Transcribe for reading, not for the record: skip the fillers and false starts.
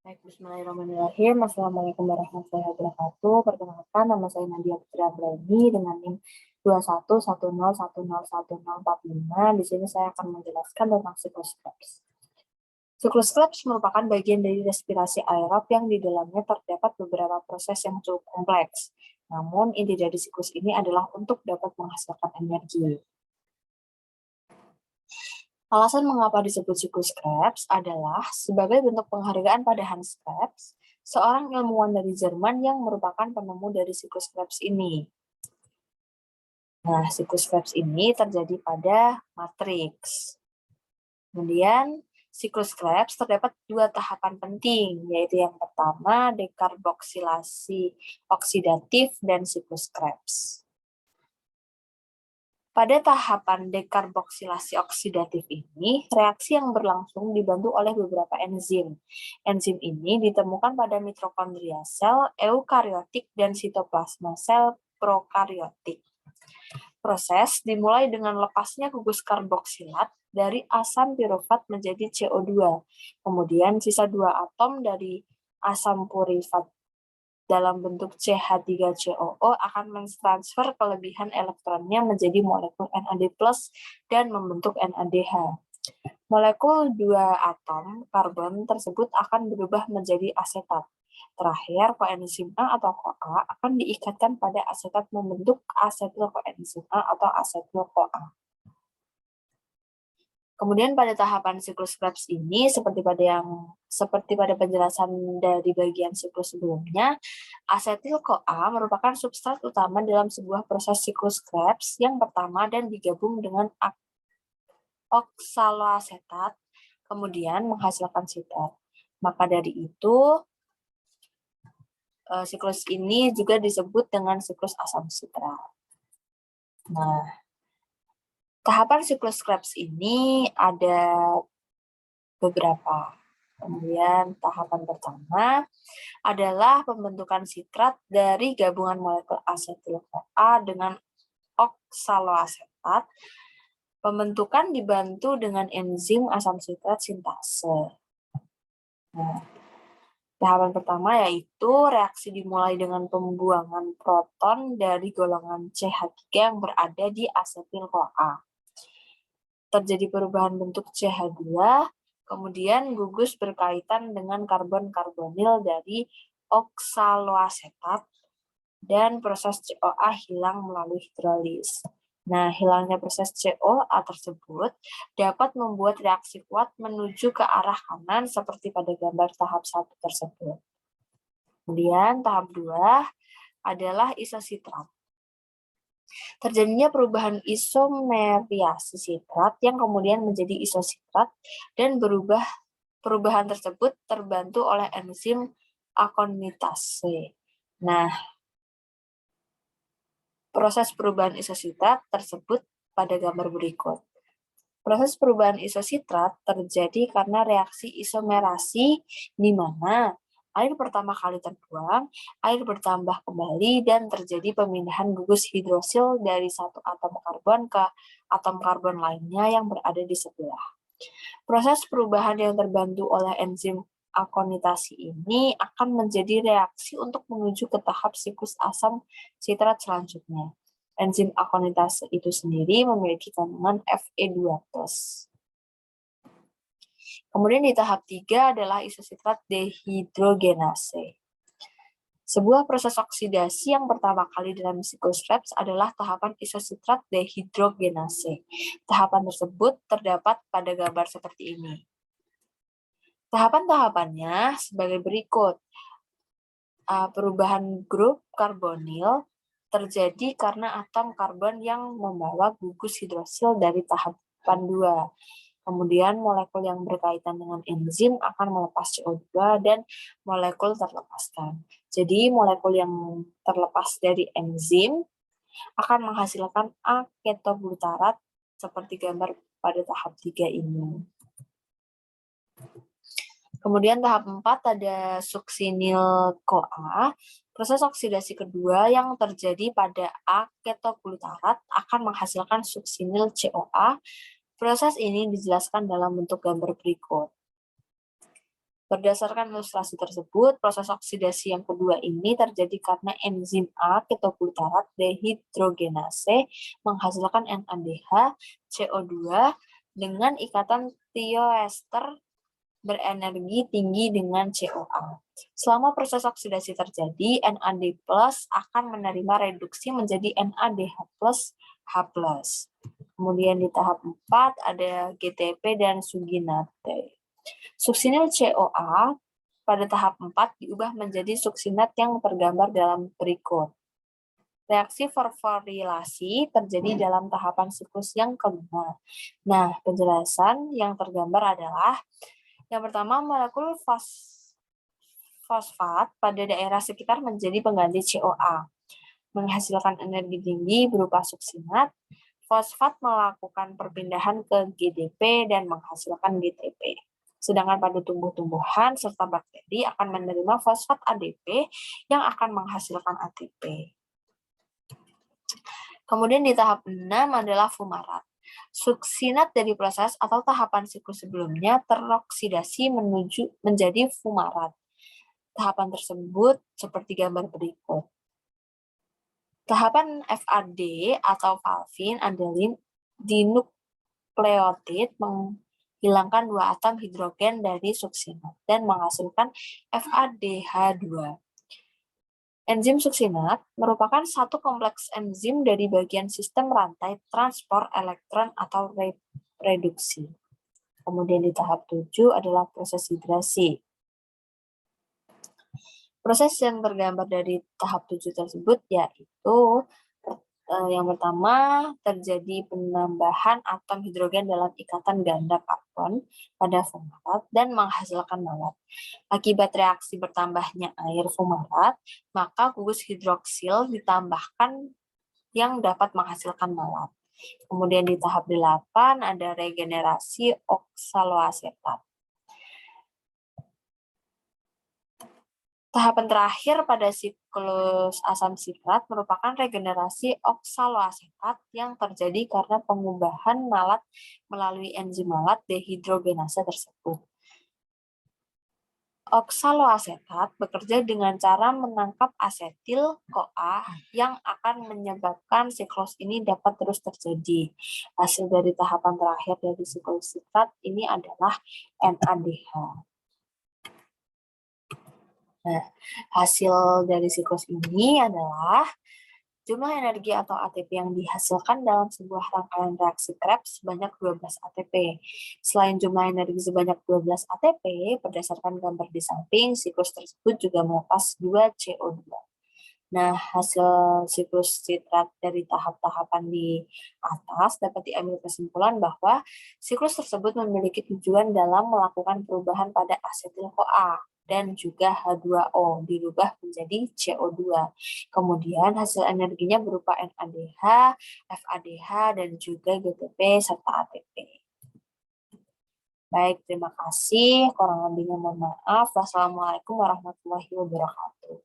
Baik, bismillahirrahmanirrahim. Assalamualaikum warahmatullahi wabarakatuh. Perkenalkan, nama saya Nadia Putri Abrani dengan NIM 2110101045. Di sini saya akan menjelaskan tentang siklus Krebs. Siklus Krebs merupakan bagian dari respirasi aerob yang di dalamnya terdapat beberapa proses yang cukup kompleks. Namun, inti dari siklus ini adalah untuk dapat menghasilkan energi. Alasan mengapa disebut siklus Krebs adalah sebagai bentuk penghargaan pada Hans Krebs, seorang ilmuwan dari Jerman yang merupakan penemu dari siklus Krebs ini. Nah, siklus Krebs ini terjadi pada matriks. Kemudian, siklus Krebs terdapat dua tahapan penting, yaitu yang pertama dekarboksilasi oksidatif dan siklus Krebs. Pada tahapan dekarboksilasi oksidatif ini, reaksi yang berlangsung dibantu oleh beberapa enzim. Enzim ini ditemukan pada mitokondria sel eukariotik dan sitoplasma sel prokariotik. Proses dimulai dengan lepasnya gugus karboksilat dari asam pirufat menjadi CO2. Kemudian sisa 2 atom dari asam purifat dalam bentuk CH3COO akan mentransfer kelebihan elektronnya menjadi molekul NAD+ dan membentuk NADH. Molekul 2 atom karbon tersebut akan berubah menjadi asetat. Terakhir, koenzim A atau CoA akan diikatkan pada asetat membentuk asetil koenzim A atau asetil CoA. Kemudian pada tahapan siklus Krebs ini, seperti pada penjelasan dari bagian siklus sebelumnya, asetil CoA merupakan substrat utama dalam sebuah proses siklus Krebs yang pertama dan digabung dengan oksaloasetat, kemudian menghasilkan sitrat. Maka dari itu, siklus ini juga disebut dengan siklus asam sitrat. Nah, tahapan siklus Krebs ini ada beberapa. Kemudian tahapan pertama adalah pembentukan sitrat dari gabungan molekul asetil-CoA dengan oksaloasetat. Pembentukan dibantu dengan enzim asam sitrat sintase. Nah, tahapan pertama yaitu reaksi dimulai dengan pembuangan proton dari golongan CH3 yang berada di asetil-CoA. Terjadi perubahan bentuk CH2, kemudian gugus berkaitan dengan karbon-karbonil dari oksaloasetat, dan proses CoA hilang melalui hidrolis. Nah, hilangnya proses CoA tersebut dapat membuat reaksi kuat menuju ke arah kanan seperti pada gambar tahap 1 tersebut. Kemudian tahap 2 adalah isositrat. Terjadinya perubahan isomeriasi sitrat yang kemudian menjadi isositrat dan perubahan tersebut terbantu oleh enzim akonitase. Nah, proses perubahan isositrat tersebut pada gambar berikut. Proses perubahan isositrat terjadi karena reaksi isomerasi di mana air pertama kali terbuang, air bertambah kembali, dan terjadi pemindahan gugus hidrosil dari satu atom karbon ke atom karbon lainnya yang berada di sebelah. Proses perubahan yang terbantu oleh enzim akonitasi ini akan menjadi reaksi untuk menuju ke tahap siklus asam sitrat selanjutnya. Enzim akonitase itu sendiri memiliki kandungan Fe2+. Kemudian di tahap 3 adalah isositrat dehidrogenase. Sebuah proses oksidasi yang pertama kali dalam siklus Krebs adalah tahapan isositrat dehidrogenase. Tahapan tersebut terdapat pada gambar seperti ini. Tahapan-tahapannya sebagai berikut. Perubahan grup karbonil terjadi karena atom karbon yang membawa gugus hidrosil dari tahapan 2. Kemudian molekul yang berkaitan dengan enzim akan melepas CO2 dan molekul terlepaskan. Jadi molekul yang terlepas dari enzim akan menghasilkan A-ketoglutarat seperti gambar pada tahap 3 ini. Kemudian tahap 4 ada suksinil-CoA. Proses oksidasi kedua yang terjadi pada A-ketoglutarat akan menghasilkan suksinil-CoA. Proses ini dijelaskan dalam bentuk gambar berikut. Berdasarkan ilustrasi tersebut, proses oksidasi yang kedua ini terjadi karena enzim A ketobutarat dehidrogenase menghasilkan NADH CO2 dengan ikatan tioester berenergi tinggi dengan COA. Selama proses oksidasi terjadi, NAD+ akan menerima reduksi menjadi NADH+, H+. Kemudian di tahap 4 ada GTP dan suginate. Suksinil COA pada tahap 4 diubah menjadi suksinat yang tergambar dalam berikut. Reaksi fosforilasi terjadi dalam tahapan siklus yang kelima. Nah, penjelasan yang tergambar adalah yang pertama, molekul fosfat pada daerah sekitar menjadi pengganti COA, menghasilkan energi tinggi berupa suksinat. Fosfat melakukan perpindahan ke GDP dan menghasilkan GTP. Sedangkan pada tumbuh-tumbuhan serta bakteri akan menerima fosfat ADP yang akan menghasilkan ATP. Kemudian di tahap 6 adalah fumarat. Suksinat dari proses atau tahapan siklus sebelumnya teroksidasi menjadi fumarat. Tahapan tersebut seperti gambar berikut. Tahapan FAD atau valvin adenin dinukleotid menghilangkan 2 atom hidrogen dari suksinat dan menghasilkan FADH2. Enzim suksinat merupakan satu kompleks enzim dari bagian sistem rantai transport elektron atau reduksi. Kemudian di tahap 7 adalah proses hidrasi. Proses yang tergambar dari tahap 7 tersebut yaitu yang pertama terjadi penambahan atom hidrogen dalam ikatan ganda karbon pada fumarat dan menghasilkan malat. Akibat reaksi bertambahnya air fumarat, maka gugus hidroksil ditambahkan yang dapat menghasilkan malat. Kemudian di tahap 8 ada regenerasi oksaloasetat. Tahapan terakhir pada siklus asam sitrat merupakan regenerasi oksaloasetat yang terjadi karena pengubahan malat melalui enzim malat dehidrogenase tersebut. Oksaloasetat bekerja dengan cara menangkap asetil-CoA yang akan menyebabkan siklus ini dapat terus terjadi. Hasil dari tahapan terakhir dari siklus sitrat ini adalah NADH. Nah, hasil dari siklus ini adalah jumlah energi atau ATP yang dihasilkan dalam sebuah rangkaian reaksi Krebs sebanyak 12 ATP. Selain jumlah energi sebanyak 12 ATP, berdasarkan gambar di samping, siklus tersebut juga melepas 2 CO2. Nah, hasil siklus sitrat dari tahap-tahapan di atas dapat diambil kesimpulan bahwa siklus tersebut memiliki tujuan dalam melakukan perubahan pada asetil-CoA dan juga H2O dirubah menjadi CO2. Kemudian hasil energinya berupa NADH, FADH, dan juga GTP serta ATP. Baik, terima kasih. Kurang lebihnya mohon maaf. Wassalamualaikum warahmatullahi wabarakatuh.